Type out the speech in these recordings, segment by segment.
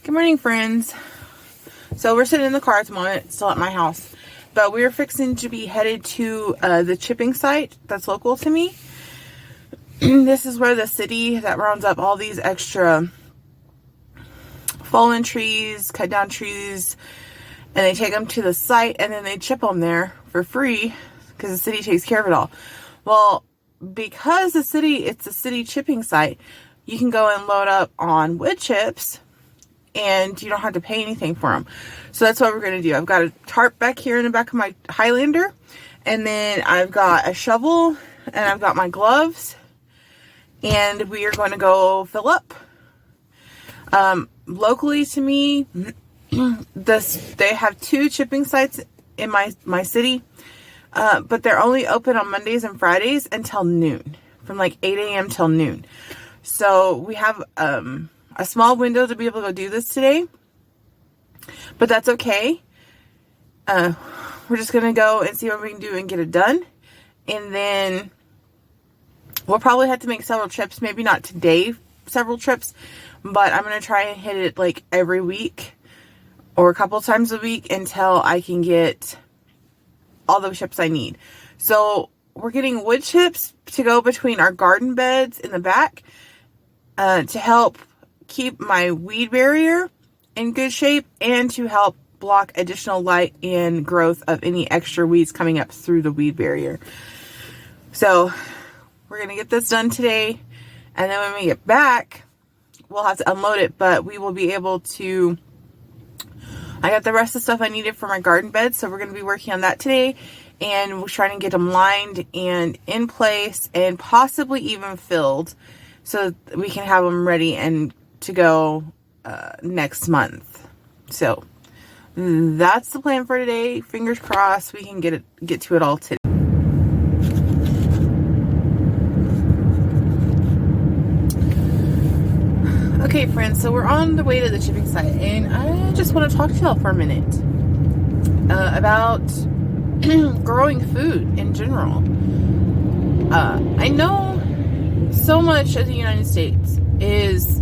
Good morning, friends. So we're sitting in the car at the moment, still at my house, but we're fixing to be headed to the chipping site that's local to me. This is where the city that rounds up all these extra fallen trees, cut down trees, and they take them to the site and then they chip them there for free because the city takes care of it all. Well, because it's a city chipping site, you can go and load up on wood chips and you don't have to pay anything for them. So that's what we're going to do. I've got a tarp back here in the back of my Highlander, and then I've got a shovel and I've got my gloves, and we are going to go fill up. Locally to me, they have 2 chipping sites in my city, but they're only open on Mondays and Fridays until noon, from like 8 a.m. till noon. So we have a small window to be able to go do this today, but that's okay. We're just going to go and see what we can do and get it done. And then we'll probably have to make several trips, maybe not today, several trips, but I'm going to try and hit it like every week or a couple times a week until I can get all the chips I need. So we're getting wood chips to go between our garden beds in the back to help keep my weed barrier in good shape and to help block additional light and growth of any extra weeds coming up through the weed barrier. So we're going to get this done today, and then when we get back, we'll have to unload it, but we will be able to... I got the rest of the stuff I needed for my garden bed, so we're going to be working on that today, and we're trying to get them lined and in place and possibly even filled so we can have them ready and to go next month. So that's the plan for today. Fingers crossed we can get to it all today. Okay, friends, so we're on the way to the chipping site, and I just want to talk to y'all for a minute about growing food in general. I know so much of the United States is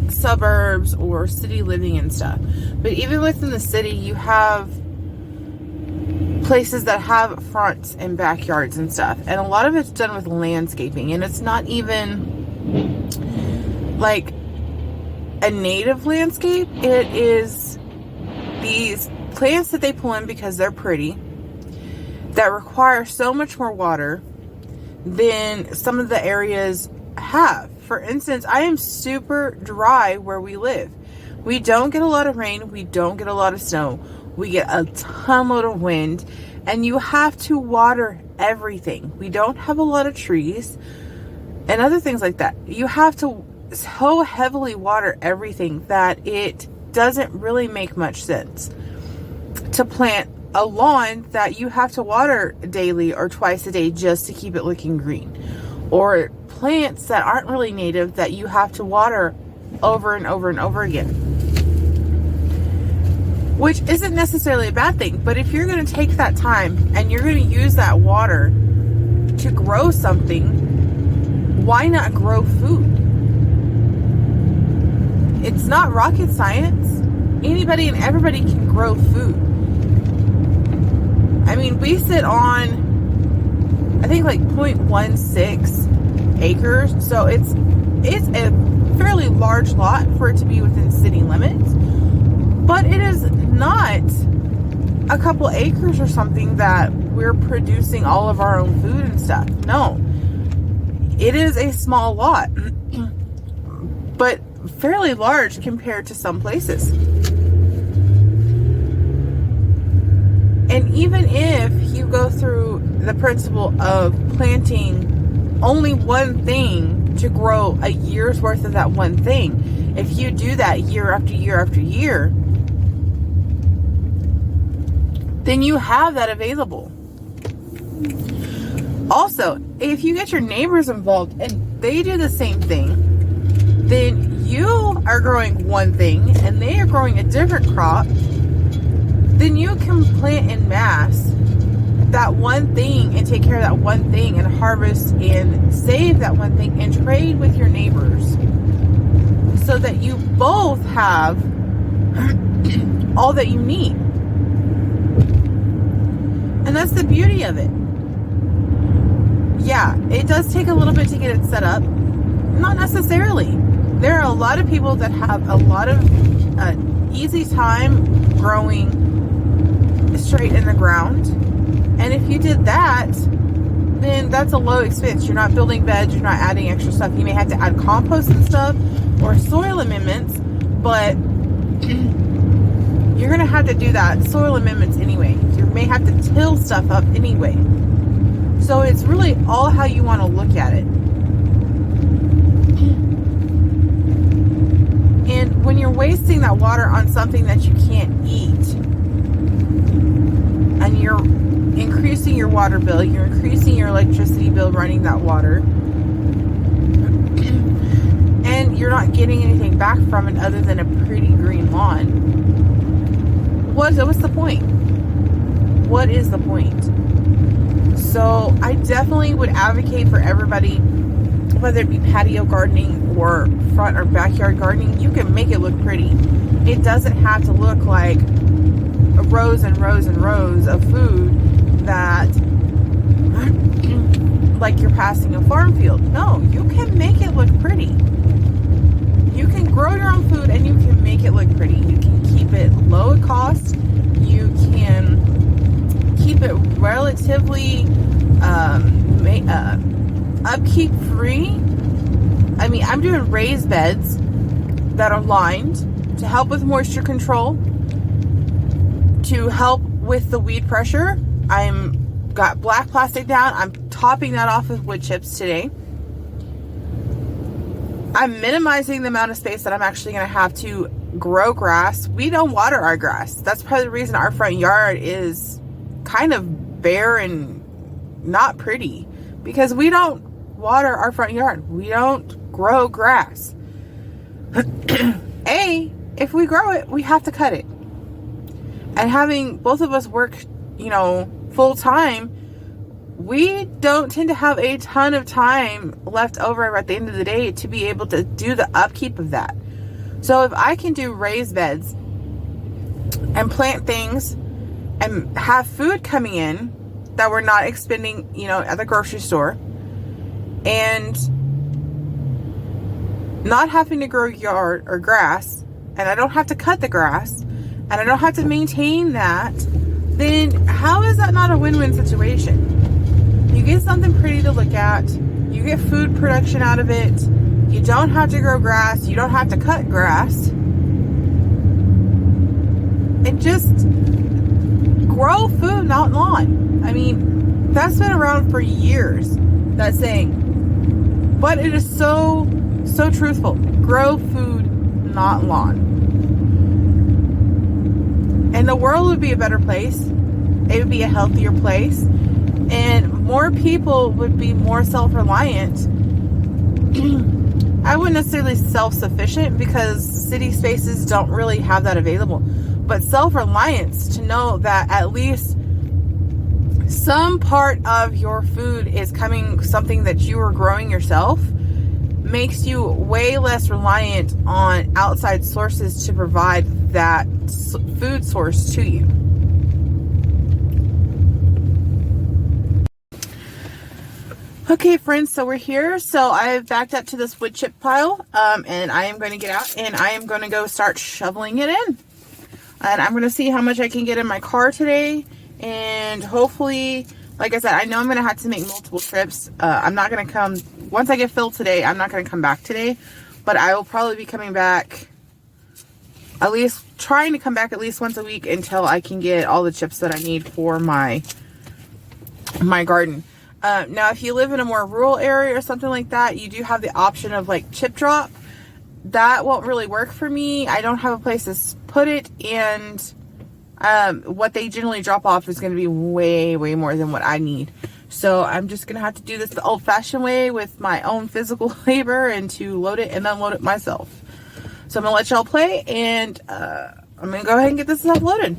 suburbs or city living and stuff, but even within the city, you have places that have fronts and backyards and stuff, and a lot of it's done with landscaping, and it's not even like a native landscape. It is these plants that they pull in because they're pretty, that require so much more water than some of the areas have. For instance, I am super dry where we live. We don't get a lot of rain. We don't get a lot of snow. We get a ton load of wind, and you have to water everything. We don't have a lot of trees and other things like that. You have to so heavily water everything that it doesn't really make much sense to plant a lawn that you have to water daily or twice a day just to keep it looking green, or plants that aren't really native that you have to water over and over and over again, which isn't necessarily a bad thing. But if you're going to take that time and you're going to use that water to grow something, why not grow food? It's not rocket science. Anybody and everybody can grow food. I mean, we sit on, I think, like 0.16 acres. So it's a fairly large lot for it to be within city limits. But it is not a couple acres or something that we're producing all of our own food and stuff. No. It is a small lot. But fairly large compared to some places. And even if you go through the principle of planting only one thing to grow a year's worth of that one thing, if you do that year after year after year, then you have that available. Also, if you get your neighbors involved and they do the same thing, then you are growing one thing and they are growing a different crop, then you can plant in mass that one thing and take care of that one thing and harvest and save that one thing and trade with your neighbors so that you both have all that you need. And that's the beauty of it. Yeah, it does take a little bit to get it set up. Not necessarily. There are a lot of people that have a lot of easy time growing straight in the ground. And if you did that, then that's a low expense. You're not building beds, you're not adding extra stuff. You may have to add compost and stuff or soil amendments, but you're going to have to do that soil amendments anyway. You may have to till stuff up anyway. So it's really all how you want to look at it. And when you're wasting that water on something that you can't eat, and you're increasing your water bill, you're increasing your electricity bill running that water, and you're not getting anything back from it other than a pretty green lawn, what's the point? What is the point? So I definitely would advocate for everybody, whether it be patio gardening or front or backyard gardening, you can make it look pretty. It doesn't have to look like rows and rows and rows of food that like you're passing a farm field. No, you can make it look pretty. You can grow your own food and you can make it look pretty. You can keep it low cost. You can keep it relatively upkeep free. I mean, I'm doing raised beds that are lined to help with moisture control, to help with the weed pressure. I'm got black plastic down. I'm topping that off with wood chips today. I'm minimizing the amount of space that I'm actually going to have to grow grass. We don't water our grass. That's probably the reason our front yard is kind of bare and not pretty, because we don't water our front yard. We don't grow grass. If we grow it, we have to cut it. And having both of us work, full time, we don't tend to have a ton of time left over at the end of the day to be able to do the upkeep of that. So if I can do raised beds and plant things and have food coming in that we're not expending, at the grocery store, and not having to grow yard or grass, and I don't have to cut the grass, and I don't have to maintain that, then how is that not a win-win situation? You get something pretty to look at, you get food production out of it, you don't have to grow grass, you don't have to cut grass, and just grow food, not lawn. I mean, that's been around for years, that saying, but it is so truthful. Grow food, not lawn. And the world would be a better place. It would be a healthier place. And more people would be more self-reliant. I wouldn't necessarily self-sufficient, because city spaces don't really have that available. But self-reliance, to know that at least some part of your food is coming, something that you are growing yourself, makes you way less reliant on outside sources to provide that food source to you. Okay, friends, so we're here. So I've backed up to this wood chip pile, and I am going to get out and I am going to go start shoveling it in. And I'm going to see how much I can get in my car today. And hopefully, like I said, I know I'm going to have to make multiple trips. I'm not going to come, once I get filled today, I'm not going to come back today. But I will probably be coming back, at least trying to come back at least once a week until I can get all the chips that I need for my garden. Now, if you live in a more rural area or something like that, you do have the option of like chip drop. That won't really work for me. I don't have a place to put it, and what they generally drop off is going to be way more than what I need. So I'm just going to have to do this the old-fashioned way with my own physical labor, and to load it and unload it myself. So I'm going to let y'all play, and I'm going to go ahead and get this stuff loaded.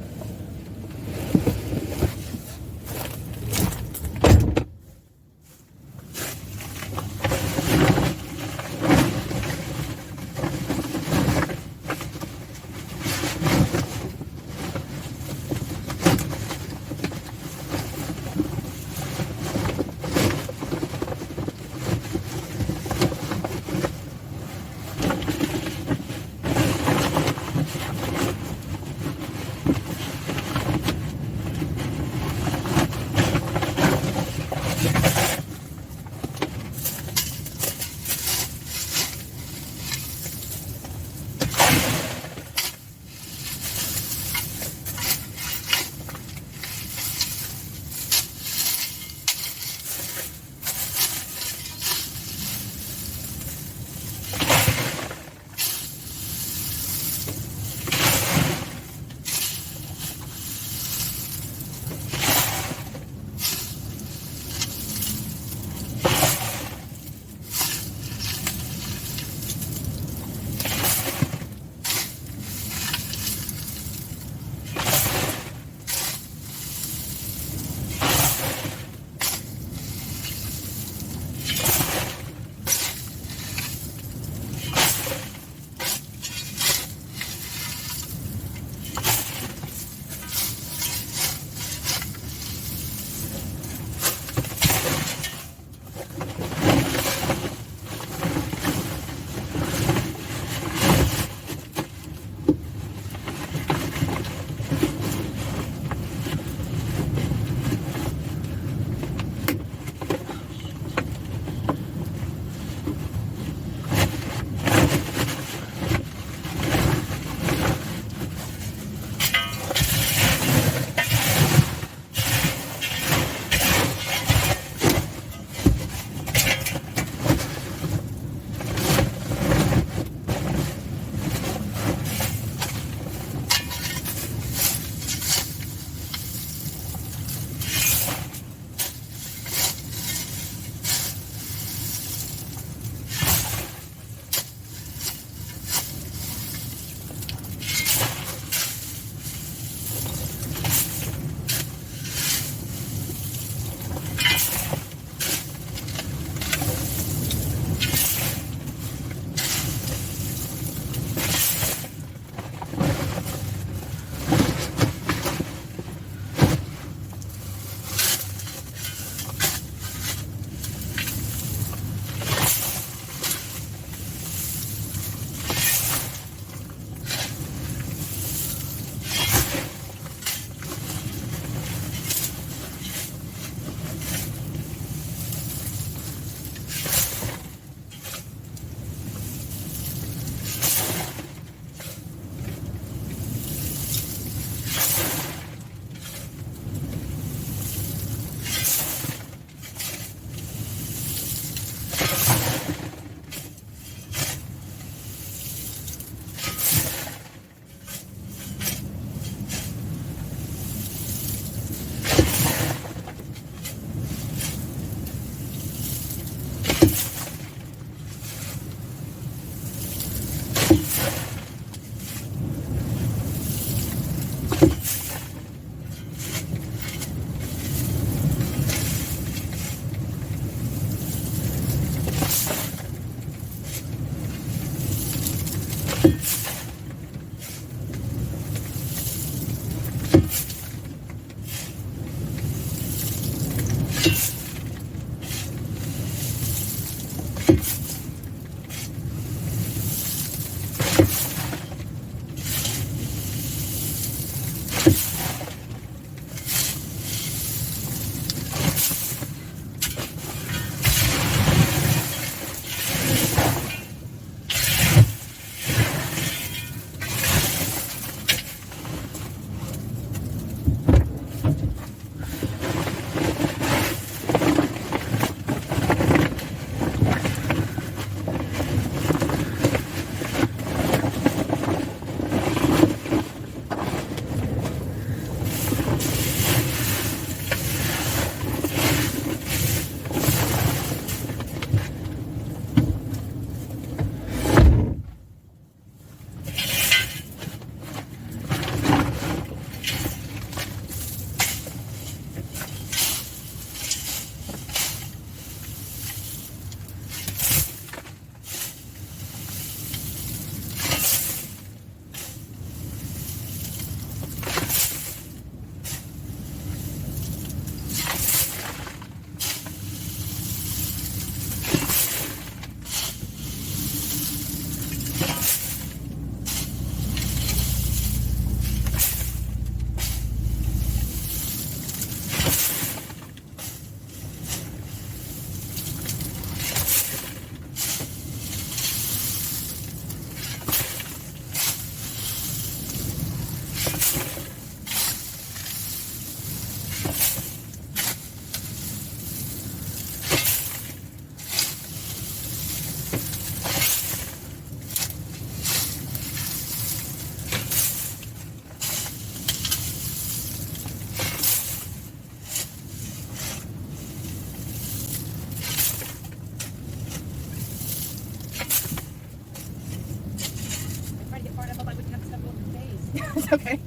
It's okay.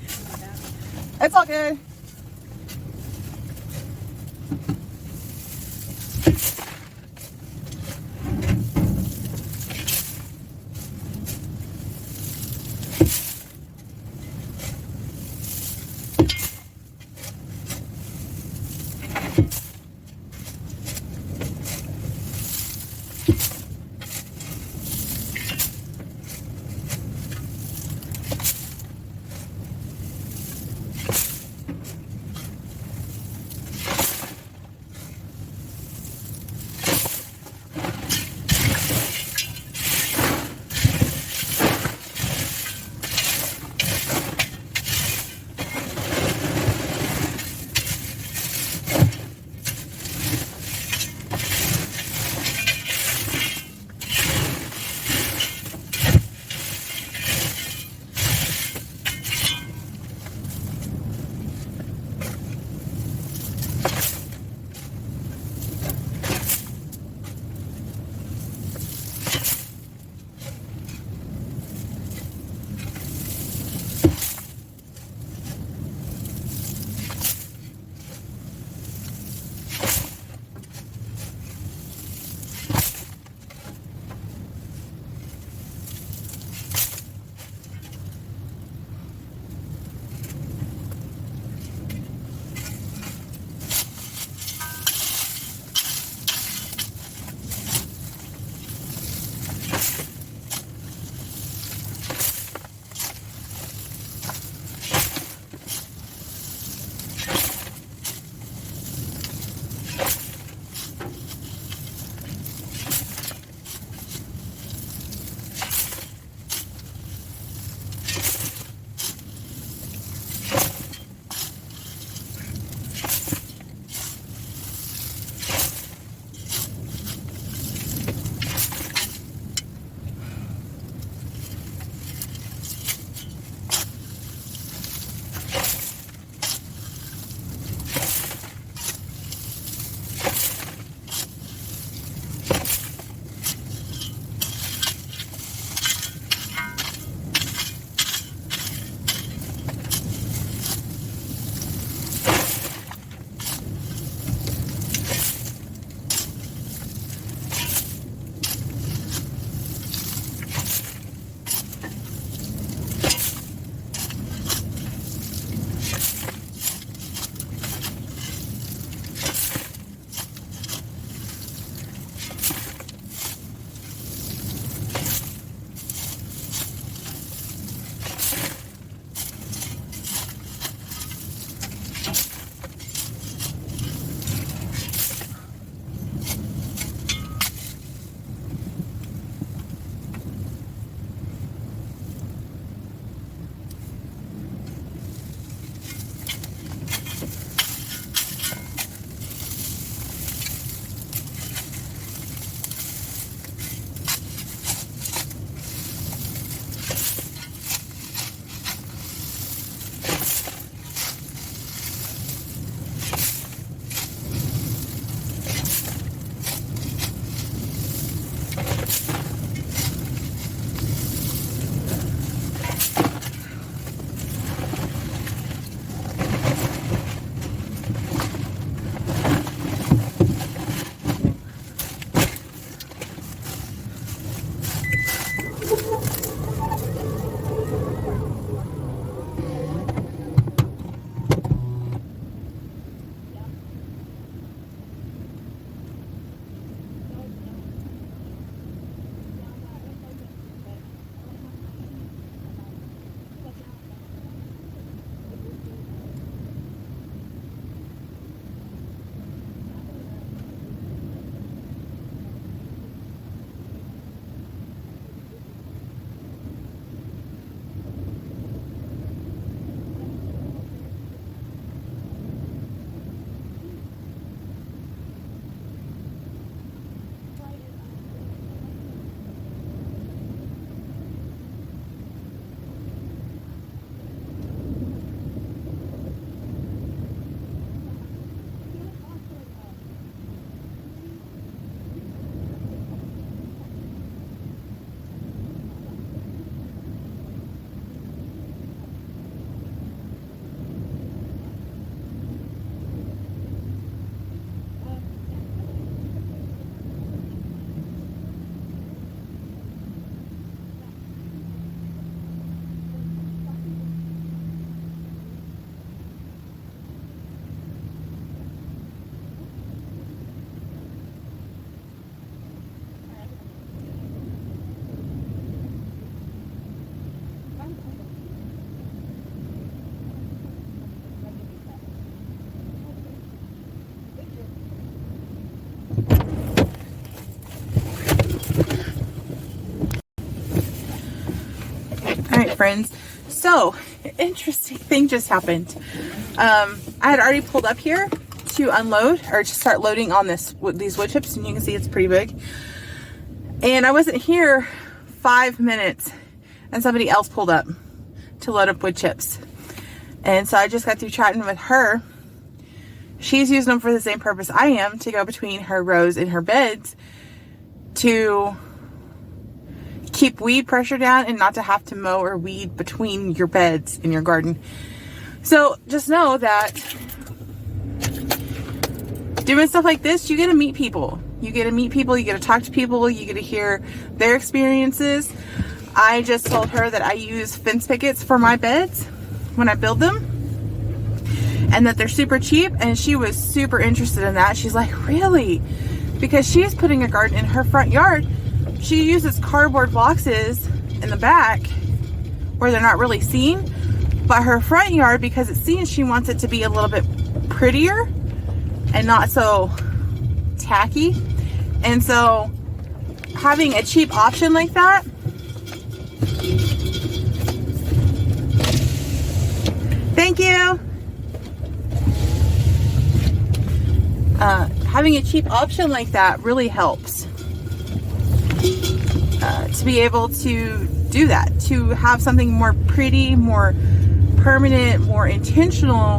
It's all good. right, friends. So, interesting thing just happened. I had already pulled up here to unload or to start loading on these wood chips, and you can see it's pretty big. And I wasn't here 5 minutes, and somebody else pulled up to load up wood chips. And so I just got through chatting with her. She's using them for the same purpose I am, to go between her rows and her beds to keep weed pressure down and not to have to mow or weed between your beds in your garden. So just know that doing stuff like this, you get to meet people. You get to meet people, you get to talk to people, you get to hear their experiences. I just told her that I use fence pickets for my beds when I build them, and that they're super cheap, and she was super interested in that. She's like, really? Because she's putting a garden in her front yard. She uses cardboard boxes in the back where they're not really seen, but her front yard, because it's seen, she wants it to be a little bit prettier and not so tacky. And so having a cheap option like that, thank you. Having a cheap option like that really helps to be able to do that, to have something more pretty, more permanent, more intentional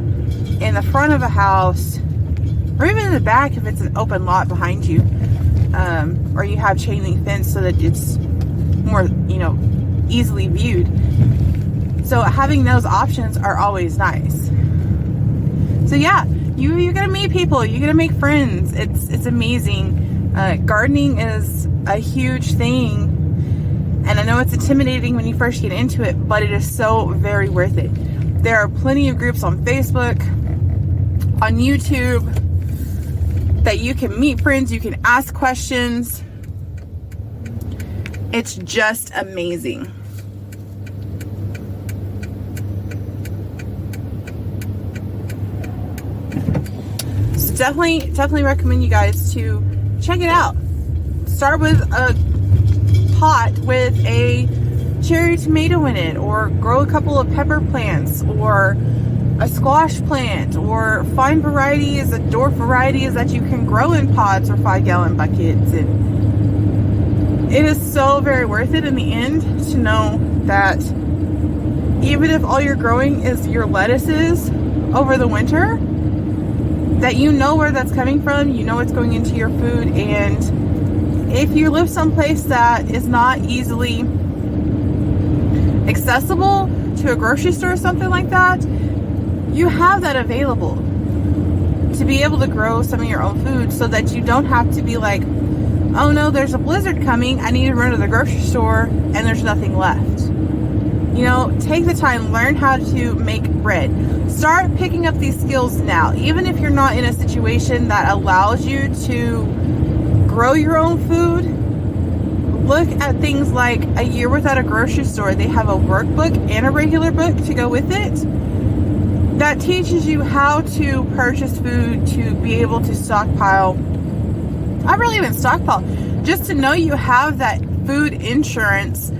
in the front of a house, or even in the back if it's an open lot behind you, or you have chain link fence so that it's more, easily viewed. So having those options are always nice. So yeah, you're gonna meet people, you're gonna make friends. It's amazing. Gardening is a huge thing, and I know it's intimidating when you first get into it, but it is so very worth it. There are plenty of groups on Facebook, on YouTube, that you can meet friends, you can ask questions. It's just amazing. So definitely recommend you guys to check it out. Start with a pot with a cherry tomato in it, or grow a couple of pepper plants, or a squash plant, or find varieties, dwarf varieties that you can grow in pots or 5-gallon buckets. And it is so very worth it in the end to know that even if all you're growing is your lettuces over the winter, that you know where that's coming from, you know it's going into your food. And if you live someplace that is not easily accessible to a grocery store or something like that, you have that available to be able to grow some of your own food, so that you don't have to be like, oh no, there's a blizzard coming, I need to run to the grocery store and there's nothing left. Take the time, learn how to make bread. Start picking up these skills now. Even if you're not in a situation that allows you to grow your own food, look at things like A Year Without a Grocery Store. They have a workbook and a regular book to go with it that teaches you how to purchase food, to be able to stockpile. Not really even stockpile, just to know you have that food insurance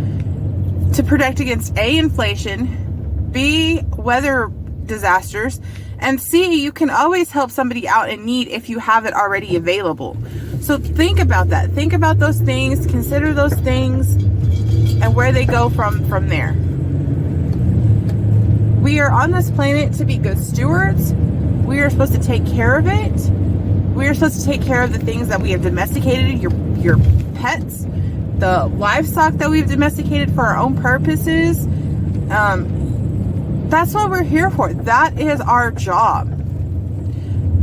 to protect against A, inflation, B, weather disasters, and C, you can always help somebody out in need if you have it already available. So think about that. Think about those things, consider those things, and where they go from there. We are on this planet to be good stewards. We are supposed to take care of it. We are supposed to take care of the things that we have domesticated, your pets, the livestock that we've domesticated for our own purposes. That's what we're here for. That is our job.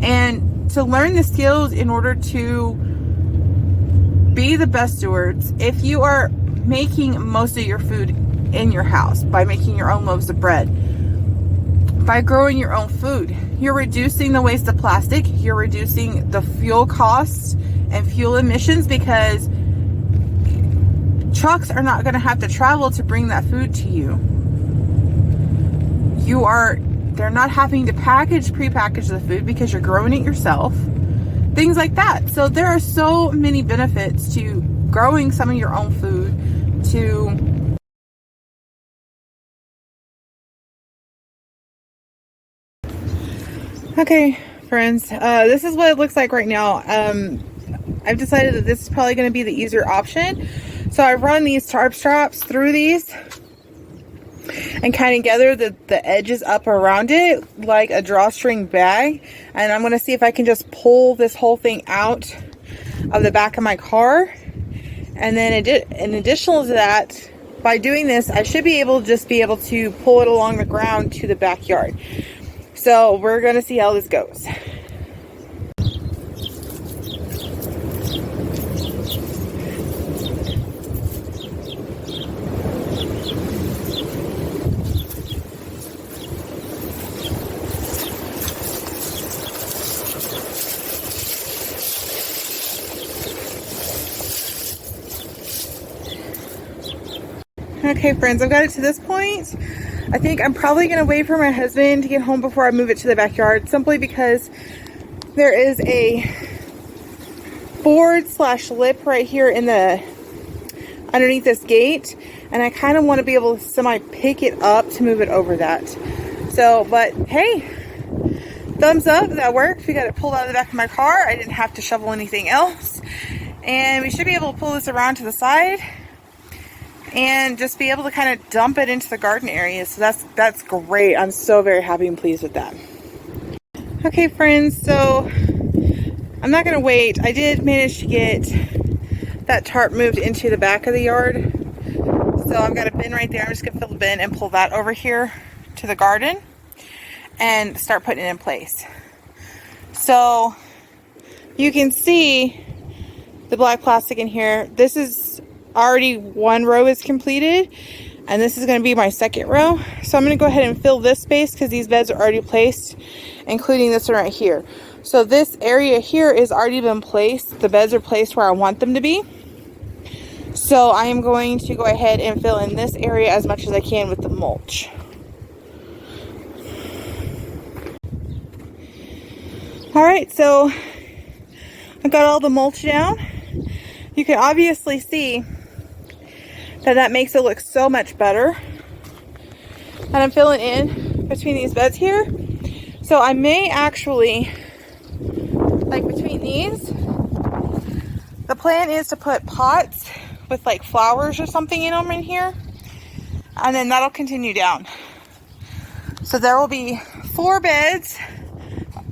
And to learn the skills in order to be the best stewards, if you are making most of your food in your house by making your own loaves of bread, by growing your own food, you're reducing the waste of plastic, you're reducing the fuel costs and fuel emissions, because trucks are not going to have to travel to bring that food to you. They're not having to pre-package the food because you're growing it yourself. Things like that. So there are so many benefits to growing some of your own food, to Okay, friends, this is what it looks like right now. I've decided that this is probably going to be the easier option. So I run these tarp straps through these and kind of gather the edges up around it like a drawstring bag. And I'm going to see if I can just pull this whole thing out of the back of my car. And then in addition to that, by doing this, I should be able to pull it along the ground to the backyard. So we're going to see how this goes. Okay, friends, I've got it to this point. I think I'm probably going to wait for my husband to get home before I move it to the backyard, simply because there is a board/lip right here in the underneath this gate, and I kind of want to be able to semi pick it up to move it over that. So, but hey, thumbs up, that worked. We got it pulled out of the back of my car. I didn't have to shovel anything else, and we should be able to pull this around to the side and just be able to kind of dump it into the garden area. So that's great. I'm so very happy and pleased with that. Okay, friends, so I'm not gonna wait. I did manage to get that tarp moved into the back of the yard. So I've got a bin right there. I'm just gonna fill the bin and pull that over here to the garden and start putting it in place. So you can see the black plastic in here. This is already one row is completed, and this is going to be my second row. So I'm going to go ahead and fill this space because these beds are already placed, including this one right here. So this area here has already been placed. The beds are placed where I want them to be. So I am going to go ahead and fill in this area as much as I can with the mulch. All right, so I got all the mulch down. You can obviously see that makes it look so much better. And I'm filling in between these beds here. So I may actually, like between these, the plan is to put pots with like flowers or something in them in here. And then that'll continue down. So there will be 4 beds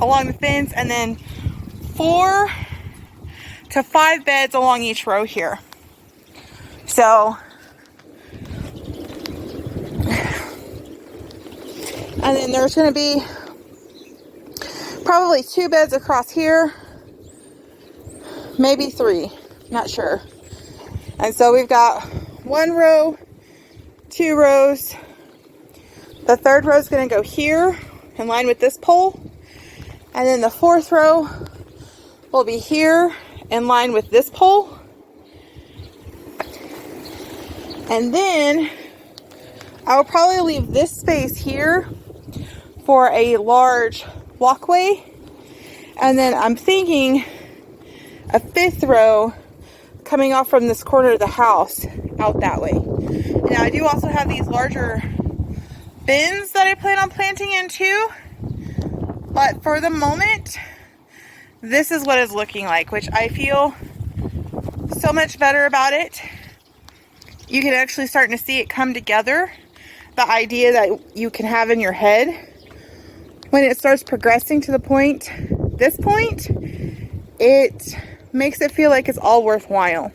along the fence, and then 4 to 5 beds along each row here. So, and then there's going to be probably 2 beds across here, maybe 3, not sure. And so we've got 1 row, 2 rows. The 3rd row is going to go here in line with this pole, and then the 4th row will be here in line with this pole. And then I will probably leave this space here for a large walkway. And then I'm thinking a 5th row coming off from this corner of the house out that way. Now I do also have these larger bins that I plan on planting in too. But for the moment, this is what it's looking like, which I feel so much better about it. You can actually start to see it come together. The idea that you can have in your head when it starts progressing to the point, this point, it makes it feel like it's all worthwhile.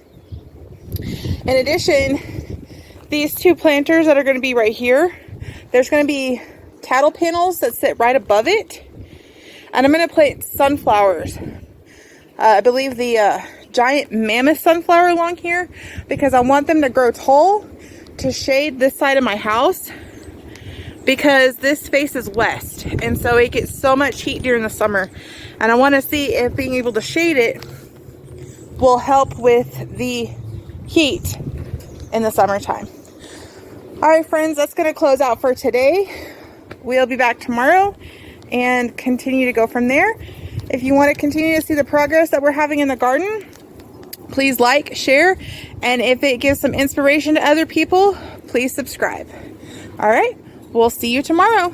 In addition, these 2 planters that are going to be right here, there's going to be cattle panels that sit right above it. And I'm going to plant sunflowers. I believe the giant mammoth sunflower along here, because I want them to grow tall to shade this side of my house, because this faces west, and so it gets so much heat during the summer, and I want to see if being able to shade it will help with the heat in the summertime. All right, friends, that's going to close out for today. We'll be back tomorrow and continue to go from there. If you want to continue to see the progress that we're having in the garden, please like, share, and if it gives some inspiration to other people, please subscribe. All right, we'll see you tomorrow.